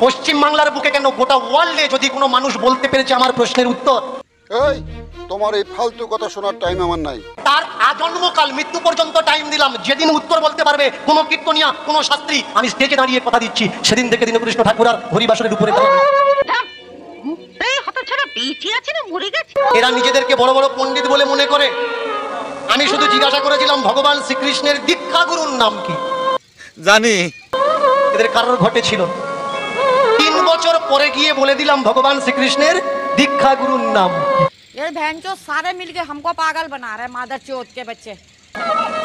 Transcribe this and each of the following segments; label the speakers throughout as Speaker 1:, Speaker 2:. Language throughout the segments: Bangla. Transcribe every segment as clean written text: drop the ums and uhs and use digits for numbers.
Speaker 1: পশ্চিম বাংলার বুকে কেন গোটা ওয়ার্ল্ডে যদি কোনো মানুষ বলতে পেরেছে আমার প্রশ্নের উত্তর,
Speaker 2: এই তোমার এই ফালতু কথা শোনার টাইম আমার নাই।
Speaker 1: তার আজন্মকাল মৃত্যু পর্যন্ত টাইম দিলাম। যেদিন উত্তর বলতে পারবে কোনো কীর্তনিয়া কোনো শাস্ত্রী, আমি স্টেজে দাঁড়িয়ে কথা দিচ্ছি, সেদিন থেকে দীনকৃষ্ণ ঠাকুর আর হরিবাসরের উপরে এরা নিজেদেরকে বড় বড় পণ্ডিত বলে মনে করে। আমি শুধু জিজ্ঞাসা করেছিলাম ভগবান শ্রীকৃষ্ণের দীক্ষা গুরুর নাম কি
Speaker 3: জানি।
Speaker 1: এদের কারোর ঘটেছিল। 3 বছর পরে গিয়ে বলে দিলাম ভগবান শ্রীকৃষ্ণের দীক্ষা গুরুর নাম।
Speaker 4: ये बहनचोद सारे मिलके हमको पागल बना रहे मादर चोद के बच्चे।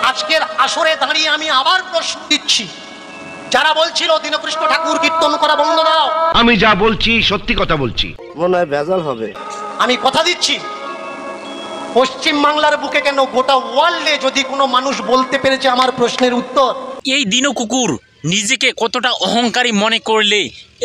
Speaker 1: আজকের আসরে দাঁড়িয়ে আমি আবার প্রশ্ন দিচ্ছি, যারা বলছিল দীনকৃষ্ণ ঠাকুর কীর্তন করা বন্ধ দাও,
Speaker 5: আমি যা বলছি সত্যি কথা বলছি।
Speaker 6: মনে হয় ভেজাল হবে।
Speaker 1: আমি কথা দিচ্ছি পশ্চিম বাংলার বুকে কেন গোটা ওয়ার্ল্ডে যদি কোনো মানুষ বলতে পেরেছে আমার প্রশ্নের উত্তর,
Speaker 7: এই দিনু কুকুর নিজেকে কতটা অহংকারী মনে করলে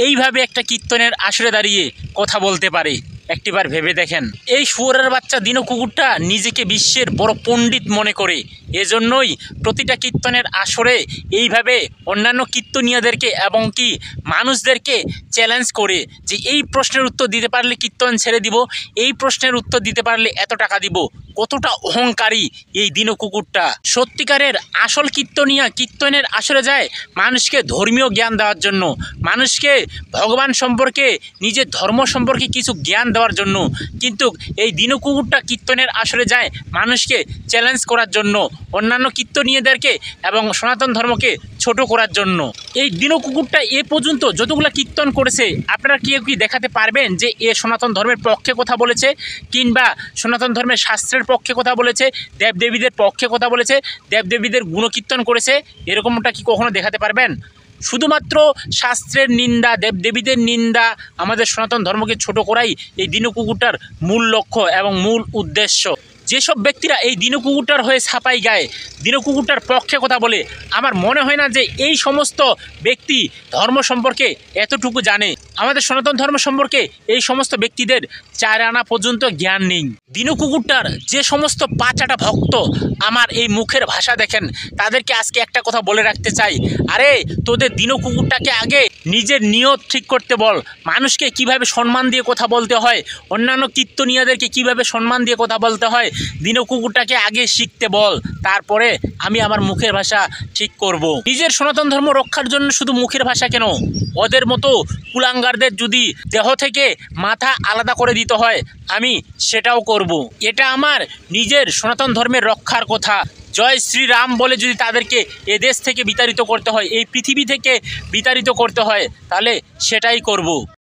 Speaker 7: এইভাবে একটা কীর্তনের আসরে দাঁড়িয়ে কথা বলতে পারে, একটিবার ভেবে দেখেন। এই শুয়োরের বাচ্চা দিনু কুকুরটা নিজেকে বিশ্বের বড় পণ্ডিত মনে করে, এজন্যই প্রতিটা কীর্তনের আসরে এইভাবে অন্যান্য কীর্তনীয়দেরকে এবং কি মানুষদেরকে চ্যালেঞ্জ করে যে এই প্রশ্নের উত্তর দিতে পারলে কীর্তন ছেড়ে দিব, এই প্রশ্নের উত্তর দিতে পারলে এত টাকা দিব। কতটা অহংকারী এই দিনু কুকুরটা। সত্যিকারের আসল কীর্তনিয়া কীর্তনের আসরে যায় মানুষকে ধর্মীয় জ্ঞান দেওয়ার জন্য, মানুষকে ভগবান সম্পর্কে নিজের ধর্ম সম্পর্কে কিছু জ্ঞান দেওয়ার জন্য, কিন্তু এই দিনু কুকুরটা কীর্তনের আসরে যায় মানুষকে চ্যালেঞ্জ করার জন্য, অন্যান্য কীর্তনীয়দেরকে এবং সনাতন ধর্মকে ছোট করার জন্য। এই দিনু কুকুরটা এ পর্যন্ত যতগুলো কীর্তন করেছে আপনারা কেউ কি দেখাতে পারবেন যে এ সনাতন ধর্মের পক্ষে কথা বলেছে, কিংবা সনাতন ধর্মের শাস্ত্রের পক্ষে কথা বলেছে, দেবদেবীদের পক্ষে কথা বলেছে, দেবদেবীদের গুণকীর্তন করেছে? এরকমটা কি কখনো দেখাতে পারবেন? শুধুমাত্র শাস্ত্রের নিন্দা, দেবদেবীদের নিন্দা, আমাদের সনাতন ধর্মকে ছোট করাই এই দিনু কুকুরটার মূল লক্ষ্য এবং মূল উদ্দেশ্য। যেসব ব্যক্তিরা এই দিনু কুকুরটার হয়ে ছাপাই গায়ে, দিনু কুকুরটার পক্ষে কথা বলে, আমার মনে হয় না যে এই সমস্ত ব্যক্তি ধর্ম সম্পর্কে এতটুকু জানে। আমাদের সনাতন ধর্ম সম্পর্কে এই সমস্ত ব্যক্তিদের 4 আনা পর্যন্ত জ্ঞান নেই। দিনু কুকুরটার যে সমস্ত 5 ভক্ত আমার এই মুখের ভাষা দেখেন, তাদেরকে আজকে একটা কথা বলে রাখতে চাই, আরে তোদের দিনু কুকুরটাকে আগে নিজের নিয়ত ঠিক করতে বল। মানুষকে কিভাবে সম্মান দিয়ে কথা বলতে হয়, অন্যান্য কীর্তনীয়দেরকে কিভাবে সম্মান দিয়ে কথা বলতে হয়, দিনু কুকুরটাকে আগে শিখতে বল, তারপরে আমি আমার মুখের ভাষা ঠিক করব। নিজের সনাতন ধর্ম রক্ষার জন্য শুধু মুখের ভাষা কেন, ওদের মতো কুলাঙ্গারদের যদি দেহ থেকে মাথা আলাদা করে দিতে হয় আমি সেটাও করব। এটা আমার নিজের সনাতন ধর্মের রক্ষার কথা। জয় শ্রীরাম বলে যদি তাদেরকে এ দেশ থেকে বিতাড়িত করতে হয়, এই পৃথিবী থেকে বিতাড়িত করতে হয়, তাহলে সেটাই করব।